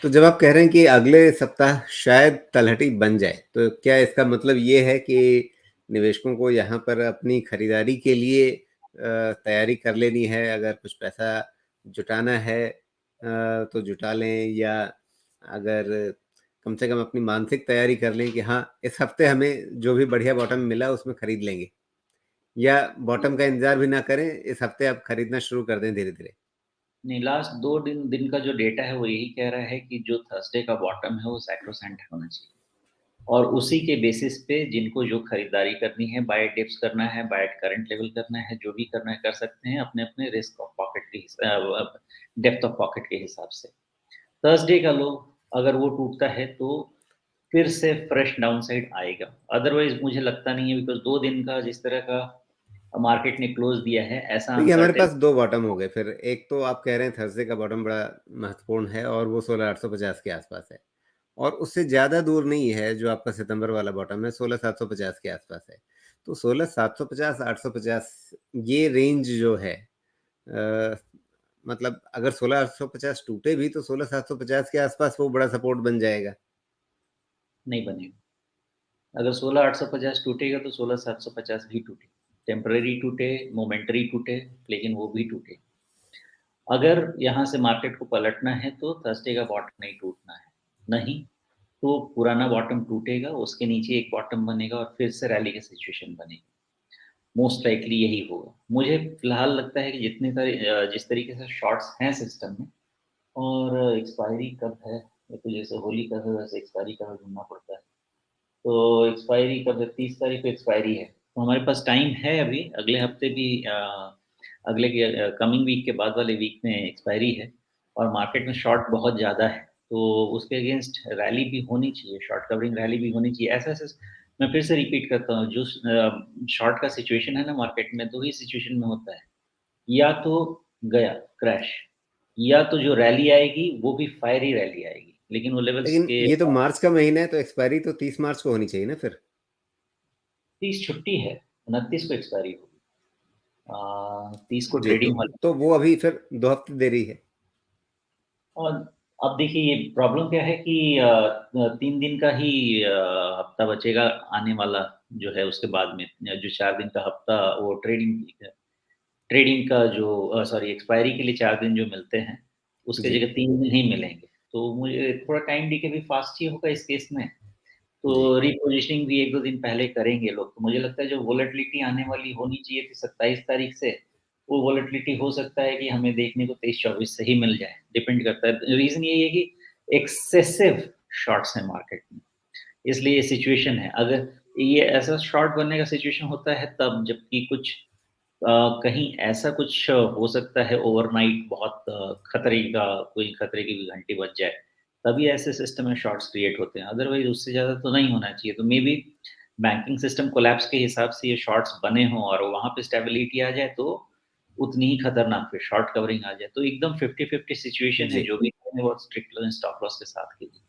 तो जब आप कह रहे हैं कि अगले सप्ताह शायद तलहटी बन जाए, तो क्या इसका मतलब ये है कि निवेशकों को यहाँ पर अपनी खरीदारी के लिए तैयारी कर लेनी है, अगर कुछ पैसा जुटाना है तो जुटा लें, या अगर कम से कम अपनी मानसिक तैयारी कर लें कि हाँ, इस हफ्ते हमें जो भी बढ़िया बॉटम मिला उसमें खरीद लेंगे, या बॉटम का इंतज़ार भी ना करें, इस हफ्ते आप खरीदना शुरू कर दें धीरे-धीरे? नहीं, लास्ट 2 दिन दिन का जो डेटा है वो यही कह रहा है कि जो थर्सडे का बॉटम है वो सैक्रोसैंक्ट होना चाहिए और उसी के बेसिस पे जिनको जो खरीदारी करनी है, बाय डिप्स करना है, बाय एट करंट लेवल करना है, जो भी करना है कर सकते हैं अपने-अपने रिस्क ऑफ पॉकेट के डेप्थ ऑफ पॉकेट के हिसाब से। थर्सडे का लो अगर वो टूटता है तो फिर से फ्रेश डाउनसाइड आएगा। अदरवाइज़ मुझे लगता नहीं है बिकॉज़ 2 दिन का जिस तरह का मार्केट ने क्लोज़ दिया है, ऐसा देखिए, हमारे अनसर्टेन। पास 2 बॉटम हो गए फिर। एक तो आप कह रहे हैं थर्सडे का बॉटम बड़ा महत्वपूर्ण है और वो 16,850 के आसपास है। और उससे ज़्यादा दूर नहीं है जो आपका सितंबर वाला बॉटम है, 16,750 के आसपास है। तो 16,750 850 ये रेंज जो है, अ, मतलब अगर 16,850 टूटे भी तो 16,750 के आसपास वो बड़ा सपोर्ट बन जाएगा। नहीं बनेगा। अगर 16,850 टूटेगा तो 16,750 भी टूटे। टेम्परेरी टूटे, मोमेंटरी टूटे, लेकिन वो भी टूटे। अगर यहाँ से मार्केट को पलटना है तो थर्सडे का बॉटम नहीं टूटना है। नहीं तो पुराना बॉटम टूटेगा, उसके नीचे एक बॉटम बनेगा और फिर से रैली की सिचुएशन बनेगी। मोस्ट लाइकली यही होगा। मुझे फिलहाल लगता है कि जिस तरीके से शॉर्ट्स हैं सिस्टम में और एक्सपायरी कब है, ये तो जैसे होली का है वैसे एक्सपायरी का ढूँढना पड़ता है। तो एक्सपायरी कब है? 30 तारीख को एक्सपायरी है। तो हमारे पास टाइम है अभी, अगले हफ्ते भी अगले के कमिंग वीक के बाद वाले वीक में एक्सपायरी है और मार्केट में शॉर्ट बहुत ज़्यादा है। तो उसके अगेंस्ट रैली भी होनी चाहिए, शॉर्ट कवरिंग रैली भी होनी चाहिए। ऐसा-ऐसा मैं फिर से रिपीट करता हूँ, जो शॉर्ट का सिचुएशन है ना मार्केट में, 2 ही सिचुएशन में होता है। या तो गया क्रैश, या तो जो रैली आएगी वो भी फायरी रैली आएगी। लेकिन वो लेवल्स लेकिन के ये तो मार्च का महीना है, तो एक्सपायरी तो 30 मार्च को होनी चाहिए ना फिर? 30 छुट्टी है, 29 को एक्सपायरी होगी। 30 को जी, ट्रेडिंग हॉलिडे। तो वो अभी फिर 2 हफ्ते देरी है। और अब देखिए ये प्रॉब्लम क्या है कि 3 दिन का ही हफ्ता बचेगा आने वाला जो है उसके बाद में, जो 4 दिन का हफ्ता वो ट्रेडिंग का जो सॉरी एक्सपायरी के लिए 4 दिन जो मिलते हैं, उसकी जी, जगह 3 दिन ही मिलेंगे। तो मुझे थोड़ा टाइम देके भी फास्ट ही होगा इस केस में। तो जी। रीपोज़िशनिंग भी 1-2 दिन पहले करेंगे लोग। तो मुझे लगता है जो वोलेटिलिटी आने वाली होनी चाहिए थी 27 तारीख से, वो वोलेटिलिटी हो सकता है कि हमें देखने को 23-24 से ही मिल जाए, डिपेंड करता है। रीज़न यही है कि एक्सेसिव शॉर्ट्स हैं मार्केट में, इसलिए ये सिचुएशन है। अगर ये ऐसा शॉर्ट बनने का सिचुएशन होता है तब जबकि कुछ कहीं ऐसा कुछ हो सकता है ओवरनाइट बहुत खतरे का कोई खतरे की भी घंटी बज जाए, तभी ऐसे सिस्टम में शॉर्ट्स क्रिएट होते हैं, अदरवाइज़ उससे ज़्यादा तो नहीं होना चाहिए। तो मेबी बैंकिंग सिस्टम कोलैप्स के हिसाब से ये शॉर्ट्स बने हों और वहाँ पे स्टेबिलिटी आ जाए तो उतनी ही खतरनाक फिर शॉर्ट कवरिंग आ जाए। तो एकदम 50-50 सिचुएशन है, जी। जो भी करेंगे बहुत स्ट्रिक्ट स्टॉप लॉस के साथ कीजिए।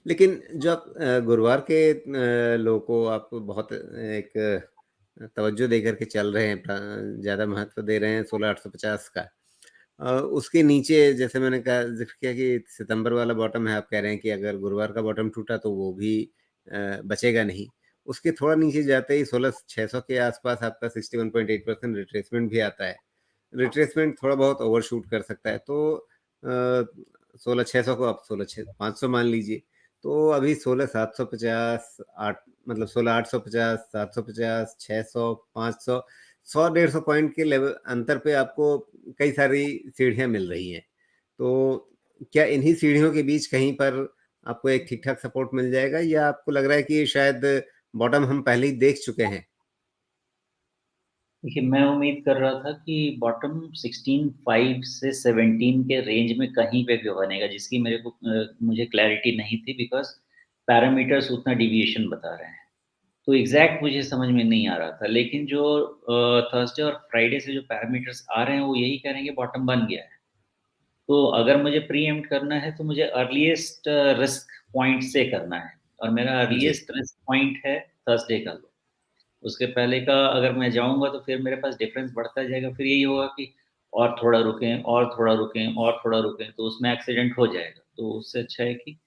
लेकिन जो आप गुरुवार के लो को आप बहुत एक तवज्जो देकर के चल रहे हैं, ज़्यादा महत्व दे रहे हैं 16,850 का। उसके नीचे जैसे मैंने कहा ज़िक्र किया कि सितंबर वाला बॉटम है, आप कह रहे हैं कि अगर गुरुवार का बॉटम टूटा तो वो भी बचेगा नहीं। उसके थोड़ा नीचे जाते ही 16,600 के आसपास आपका 61.8% रिट्रेसमेंट भी आता है। रिट्रेसमेंट थोड़ा बहुत ओवरशूट कर सकता है, तो 16,600 को आप 16,500 मान लीजिए। तो अभी 16,750 8 मतलब 16,850 750 600 500 100 150 पॉइंट के लेवल अंतर पे आपको कई सारी सीढ़ियाँ मिल रही हैं। तो क्या इन्हीं सीढ़ियों के बीच कहीं पर आपको एक ठीक-ठाक सपोर्ट मिल जाएगा, या आपको लग रहा है कि शायद बॉटम हम पहले ही देख चुके हैं? देखिए, मैं उम्मीद कर रहा था कि बॉटम 16.5 से 17 के रेंज में कहीं पे भी बनेगा, जिसकी मुझे क्लैरिटी नहीं थी बिकॉज़ पैरामीटर्स उतना डेविएशन बता रहे हैं। तो एग्ज़ैक्ट मुझे समझ में नहीं आ रहा था, लेकिन जो थर्सडे और फ्राइडे से जो पैरामीटर्स आ रहे हैं, वो यही कह रहे हैं कि बॉटम बन गया है। तो अगर मुझे प्रीएम्प्ट करना है, तो मुझे अर्लीएस्ट रिस्क पॉइंट से करना है और मेरा जी। अर्लीएस्ट रिस्क पॉइंट है थर्सडे का लो। उसके पहले का अगर मैं जाऊँगा तो फिर मेरे पास डिफ़रेंस बढ़ता जाएगा, फिर यही होगा कि और थोड़ा रुकें और थोड़ा रुकें और थोड़ा रुकें, तो उसमें एक्सीडेंट हो जाएगा। तो उससे अच्छा है कि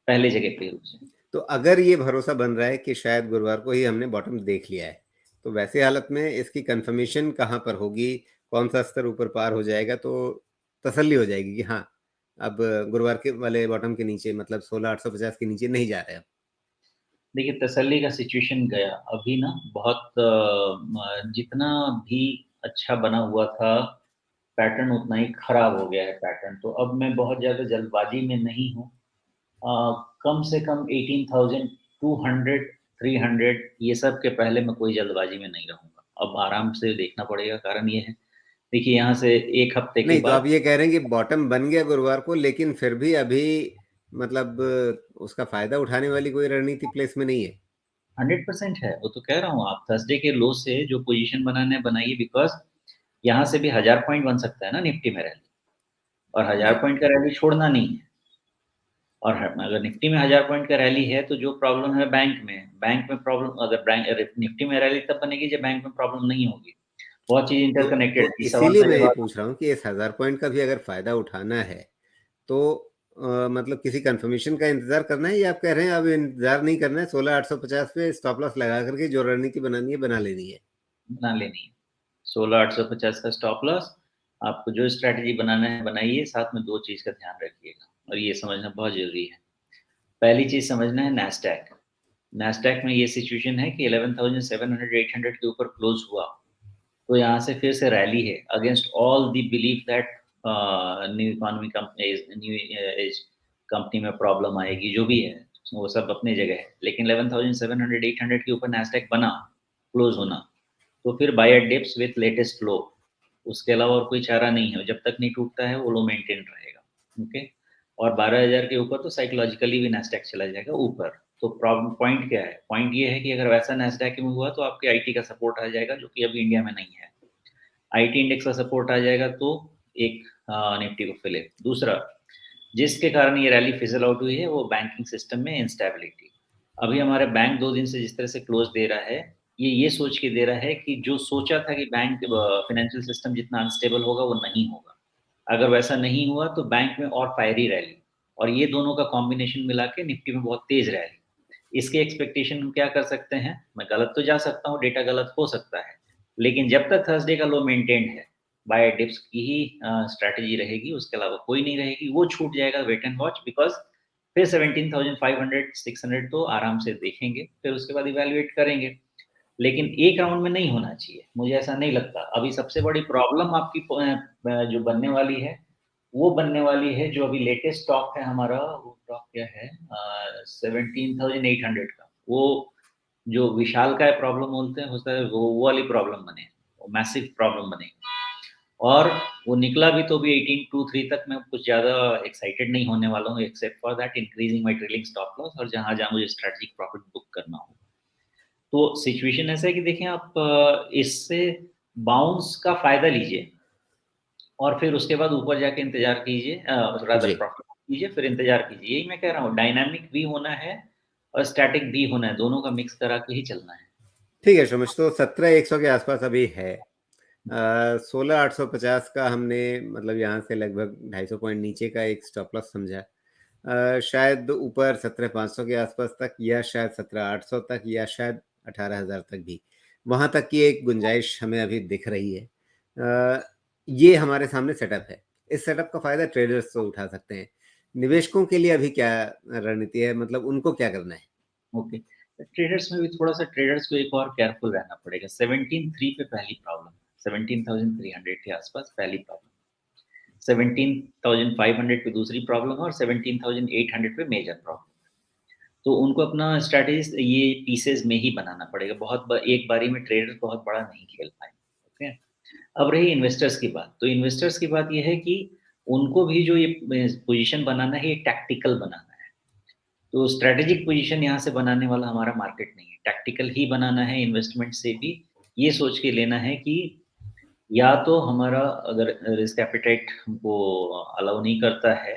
पहले जगह पे रुक जाए। तो अगर ये भरोसा बन रहा है कि शायद गुरुवार को ही हमने बॉटम देख लिया है, तो वैसे हालत में इसकी कन्फर्मेशन कहाँ पर होगी? कौन-सा स्तर ऊपर पार हो जाएगा तो तसल्ली हो जाएगी कि हाँ, अब गुरुवार के वाले बॉटम के नीचे मतलब 16,850 के नीचे नहीं जा रहे अब? देखिए, तसल्ली का सिचुएशन गया। अभी ना बहुत जितना भी अच्छा बना हुआ था पैटर्न, उतना ही खराब हो गया है पैटर्न। तो अब मैं बहुत ज़्यादा जल्दबाज़ी में नहीं हूँ। कम से कम 18,200, 300 ये सब के पहले मैं कोई जल्दबाज़ी में नहीं रहूँगा। अब आराम से देखना पड़ेगा, कारण ये है, देखिए यहाँ से 1 हफ्ते के नहीं, तो आप बाद ये कह रहे हैं कि बॉटम बन गया गुरुवार को लेकिन फिर भी अभी मतलब उसका फ़ायदा उठाने वाली कोई रणनीति प्लेस में नहीं है? 100% है, वो तो कह रहा हूँ। आप थर्सडे के लो से जो पोज़ीशन बनाना है बनाइए, बिकॉज़ यहाँ से भी 1000 पॉइंट बन सकता है ना निफ्टी में रैली, और 1000 जी। पॉइंट का रैली छोड़ना नहीं है। और अगर निफ्टी में 1000 पॉइंट का रैली है, तो जो प्रॉब्लम है बैंक में प्रॉब्लम, अगर निफ्टी में रैली तब बनेगी जब बैंक में प्रॉब्लम नहीं होगी। बहुत चीज़ इंटरकनेक्टेड तो है। इस सवाल इसीलिए का मैं ये जवाब पूछ रहा हूँ कि इस 1000 पॉइंट का भी अगर फ़ायदा उठाना है, तो मतलब किसी कन्फर्मेशन का इंतज़ार करना है या आप कह रहे हैं अब इंतज़ार नहीं करना है, 16,850 पे स्टॉप लॉस लगा कर के जो रणनीति बनानी है, बना लेनी है? बना लेनी है। 16,850 का स्टॉप लॉस, आपको जो स्ट्रैटेजी बनाना है बनाइए, साथ में 2 चीज़ का ध्यान रखिएगा और ये समझना बहुत ज़रूरी है। पहली चीज़ समझना है नैस्डैक। नैस्डैक में ये सिचुएशन है कि 11,700 800 के ऊपर क्लोज़ हुआ, तो यहाँ से फिर से रैली है against all the belief that new economy companies, new age company में प्रॉब्लम आएगी, जो भी है वो सब अपनी जगह है। लेकिन 11,700 800 के ऊपर नैस्डैक बना, क्लोज होना, तो फिर buy at dips with latest लो। उसके अलावा और कोई चारा नहीं है, जब तक नहीं टूटता है वो लो मेंटेन रहेगा। ओके। और 12,000 के ऊपर तो साइकोलॉजिकली भी नैस्डैक चला जाएगा ऊपर। तो प्रॉब्लम पॉइंट क्या है? पॉइंट ये है कि अगर वैसा नैस्डैक में हुआ तो आपके आईटी का सपोर्ट आ जाएगा, जो कि अभी इंडिया में नहीं है। आईटी इंडेक्स का सपोर्ट आ जाएगा तो एक निफ्टी को फिले। दूसरा, जिसके कारण ये रैली फिजल आउट हुई है, वो बैंकिंग सिस्टम में इंस्टेबिलिटी। अभी हमारे बैंक 2 दिन से जिस तरह से क्लोज दे रहा है, ये सोच के दे रहा है कि जो सोचा था कि बैंक फाइनेंशियल सिस्टम जितना अनस्टेबल होगा वो नहीं होगा। अगर वैसा नहीं हुआ तो बैंक में और फायरी रैली, और ये दोनों का कॉम्बिनेशन मिला के निफ्टी में बहुत तेज रैली। इसके एक्सपेक्टेशन हम क्या कर सकते हैं? मैं गलत तो जा सकता हूँ, डेटा गलत हो सकता है, लेकिन जब तक थर्सडे का लो मेंटेन्ड है, बाय डिप्स की ही स्ट्रैटेजी रहेगी, उसके अलावा कोई नहीं रहेगी। वो छूट जाएगा वेट एंड वॉच, बिकॉज़ फिर 17,500 600 तो आराम से देखेंगे, फिर उसके बाद इवैल्यूएट करेंगे। लेकिन एक राउंड में नहीं होना चाहिए, मुझे ऐसा नहीं लगता। अभी सबसे बड़ी प्रॉब्लम आपकी जो बनने वाली है, वो बनने वाली है जो अभी लेटेस्ट स्टॉक है हमारा, वो स्टॉक क्या है 17,800 का। वो जो विशालकाय प्रॉब्लम बोलते हैं, होता है वो वाली प्रॉब्लम बने, वो मैसिव प्रॉब्लम बने। और वो निकला भी तो भी 1823 तक मैं कुछ ज़्यादा एक्साइटेड नहीं होने वाला हूँ, except for that increasing my trailing stop loss, और जहाँ-जहाँ मुझे स्ट्रैटेजिक प्रॉफिट बुक करना हो। तो सिचुएशन ऐसा है कि देखिए आप इससे बाउंस का फ़ायदा लीजिए और फिर उसके बाद ऊपर जाके इंतज़ार कीजिए, रादर जी। प्रॉफिट कीजिए, फिर इंतज़ार कीजिए। यही मैं कह रहा हूँ, डायनामिक भी होना है और स्टैटिक भी होना है, दोनों का मिक्स करा के ही चलना है। ठीक है, शोमेश तो 17,100 के आसपास अभी है। 16,850 का हमने मतलब यहाँ से लगभग 250 पॉइंट नीचे का एक स्टॉप लॉस समझा। शायद ऊपर 17,500 के आसपास तक या शायद 17,800 तक या शायद 18,000 तक भी। वहाँ तक की एक गुंजाइश हमें अभी दिख रही है। ये हमारे सामने सेटअप है। इस सेटअप का फ़ायदा ट्रेडर्स तो उठा सकते हैं। निवेशकों के लिए अभी क्या रणनीति है मतलब उनको क्या करना है? ओके। ट्रेडर्स में भी थोड़ा-सा ट्रेडर्स को एक और केयरफुल रहना पड़ेगा। 17,300 पे पहली प्रॉब्लम, 17,300 के आसपास पहली प्रॉब्लम, 17,500 पे दूसरी प्रॉब्लम और 17,800 पे मेजर प्रॉब्लम। तो उनको अपना स्ट्रैटेजीज़ ये पीसेज़ में ही बनाना पड़ेगा। बहुत ब एक बारी में ट्रेडर्स बहुत बड़ा नहीं खेल पाएँगे, ओके? अब रही इन्वेस्टर्स की बात, तो इन्वेस्टर्स की बात ये है कि उनको भी जो ये पोज़ीशन बनाना है, ये टैक्टिकल बनाना है। तो स्ट्रैटेजिक पोज़ीशन यहाँ से बनाने वाला हमारा मार्केट नहीं है, टैक्टिकल ही बनाना है। इन्वेस्टमेंट से भी ये सोच के लेना है कि या तो हमारा अगर रिस्क एपेटाइट हमको अलाउ नहीं करता है,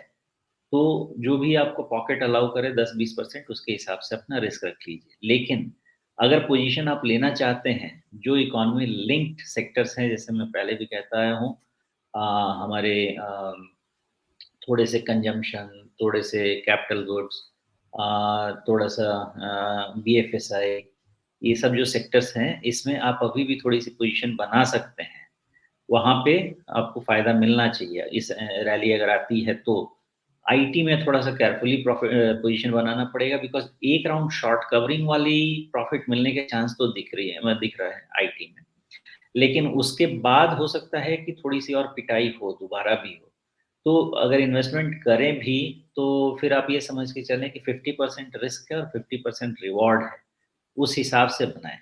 तो जो भी आपको पॉकेट अलाउ करे 10-20% उसके हिसाब से अपना रिस्क रख लीजिए। लेकिन अगर पोज़ीशन आप लेना चाहते हैं, जो इकोनॉमी लिंक्ड सेक्टर्स हैं, जैसे मैं पहले भी कहता आया हूँ, हमारे थोड़े से कंजम्पशन, थोड़े से कैपिटल गुड्स, थोड़ा-सा बीएफएसआई, ये सब जो सेक्टर्स हैं, इसमें आप अभी भी थोड़ी-सी पोज़ीशन बना सकते हैं। वहाँ पे आपको फ़ायदा मिलना चाहिए, इस रैली अगर आती है तो। आईटी में थोड़ा-सा केयरफुली पोज़ीशन बनाना पड़ेगा, बिकॉज़ एक राउंड शॉर्ट कवरिंग वाली प्रॉफ़िट मिलने के चांस तो दिख रहा है आईटी में। लेकिन उसके बाद हो सकता है कि थोड़ी-सी और पिटाई हो, दोबारा भी हो। तो अगर इन्वेस्टमेंट करें भी, तो फिर आप ये समझ के चलें कि 50% रिस्क है और 50% रिवॉर्ड है, उस हिसाब से बनाएँ।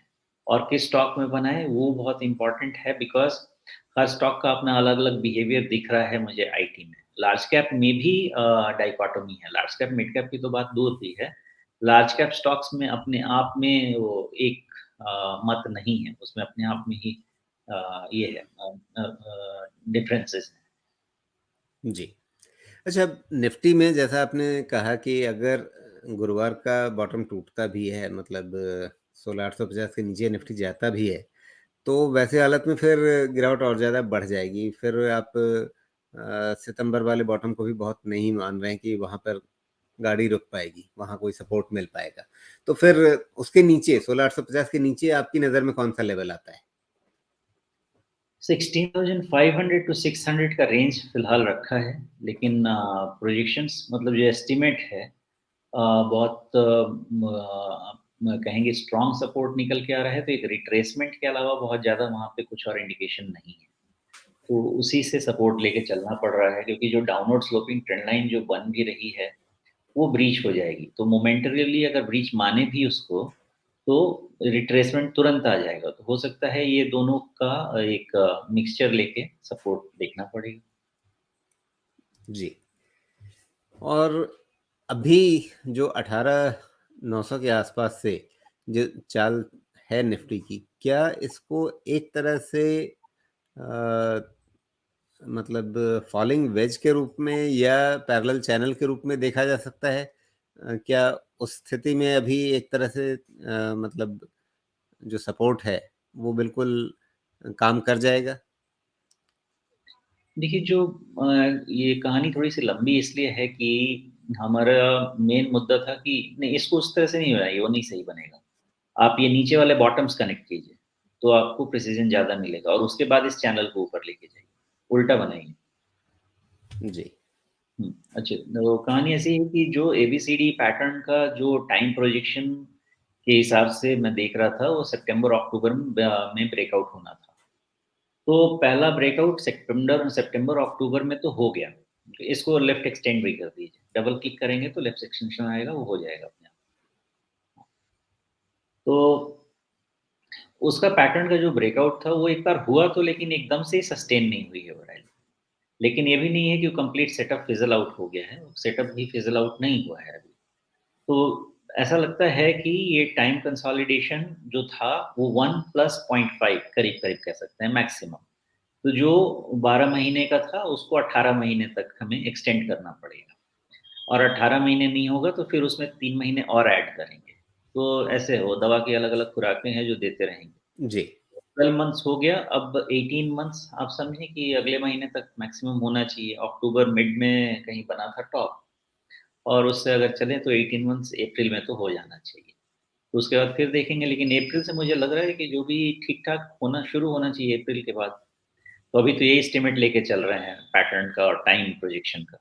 और किस स्टॉक में बनाएँ, वो बहुत इम्पोर्टेंट है, बिकॉज़ हर स्टॉक का अपना अलग-अलग बिहेवियर दिख रहा है मुझे आईटी में। लार्ज कैप में भी डाइकोटोमी है, लार्ज कैप, मिड कैप की तो बात दूर की है। लार्ज कैप स्टॉक्स में अपने आप में वो एक मत नहीं है, उसमें अपने आप में ही ये है डिफरेंसेस हैं। जी। अच्छा, निफ्टी में जैसा आपने कहा कि अगर गुरुवार का बॉटम टूटता भी है, मतलब 16,850 के नीचे निफ्टी जाता भी है, तो वैसे हालत में फिर गिरावट और ज़्यादा बढ़ जाएगी। फिर आप सितंबर वाले बॉटम को भी बहुत नहीं मान रहे हैं कि वहाँ पर गाड़ी रुक पाएगी, वहाँ कोई सपोर्ट मिल पाएगा। तो फिर उसके नीचे 16,850 के नीचे आपकी नज़र में कौन-सा लेवल आता है? 16,500 टू 600 का रेंज फिलहाल रखा है, लेकिन प्रोजेक्शंस, मतलब जो एस्टिमेट है, बहुत कहेंगे स्ट्रॉन्ग सपोर्ट निकल के आ रहा है, तो एक रिट्रेसमेंट के अलावा बहुत ज़्यादा वहाँ पे कुछ और इंडिकेशन नहीं है। तो उसी से सपोर्ट लेके चलना पड़ रहा है, क्योंकि जो डाउनवर्ड स्लोपिंग ट्रेंड लाइन जो बन भी रही है, वो ब्रीच हो जाएगी। तो मोमेंटरीली अगर ब्रीच माने भी उसको, तो रिट्रेसमेंट तुरंत आ जाएगा। तो हो सकता है ये दोनों का एक मिक्सचर लेके सपोर्ट देखना पड़ेगा। जी। और अभी जो 18,900 के आसपास से जो चाल है निफ्टी की, क्या इसको एक तरह से अ, मतलब फॉलिंग वेज के रूप में या पैरेलल चैनल के रूप में देखा जा सकता है? क्या उस स्थिति में अभी एक तरह से मतलब जो सपोर्ट है, वो बिल्कुल काम कर जाएगा? देखिए, जो ये कहानी थोड़ी-सी लंबी इसलिए है कि हमारा मेन मुद्दा था कि नहीं, इसको उस तरह से नहीं बनाइए, वो नहीं सही बनेगा। आप ये नीचे वाले बॉटम्स कनेक्ट कीजिए, तो आपको प्रिसिज़न ज़्यादा मिलेगा, और उसके बाद इस चैनल को ऊपर लेके जाइए, उल्टा बनाइए। जी। अच्छा, तो कहानी ऐसी है कि जो एबीसीडी पैटर्न का जो टाइम प्रोजेक्शन के हिसाब से मैं देख रहा था, वो सितंबर-अक्टूबर में ब्रेकआउट होना था। तो पहला ब्रेकआउट सितंबर-अक्टूबर में तो हो गया। तो इसको लेफ्ट एक्सटेंड भी कर दीजिए। डबल क्लिक करेंगे तो लेफ्ट एक्सटेंशन आएगा, वो हो जाएगा अपने आप। तो उसका पैटर्न का जो ब्रेकआउट था, वो एक बार हुआ तो, लेकिन एकदम से सस्टेन नहीं हुई है वो रैली। लेकिन ये भी नहीं है कि वो कंप्लीट सेटअप फिज़ल आउट हो गया है, सेटअप भी फिज़ल आउट नहीं हुआ है अभी। तो ऐसा लगता है कि ये टाइम कंसोलिडेशन जो था, वो 1 प्लस 0.5 करीब-करीब कह सकते हैं मैक्सिमम। तो जो 12 महीने का था, उसको 18 महीने तक हमें एक्सटेंड करना पड़ेगा, और 18 महीने नहीं होगा तो फिर उसमें 3 महीने और ऐड करेंगे। तो ऐसे हो, दवा की अलग-अलग खुराकें हैं जो देते रहेंगे। जी। 12 मंथ्स हो गया, अब 18 मंथ्स आप समझें कि अगले महीने तक मैक्सिमम होना चाहिए। अक्टूबर मिड में कहीं बना था टॉप, और उससे अगर चलें तो 18 मंथ्स अप्रैल में तो हो जाना चाहिए। तो उसके बाद फिर देखेंगे, लेकिन अप्रैल से मुझे लग रहा है कि जो भी ठीक-ठाक होना शुरू होना चाहिए अप्रैल के बाद। तो अभी तो यही एस्टीमेट लेके चल रहे हैं पैटर्न का और टाइम प्रोजेक्शन का।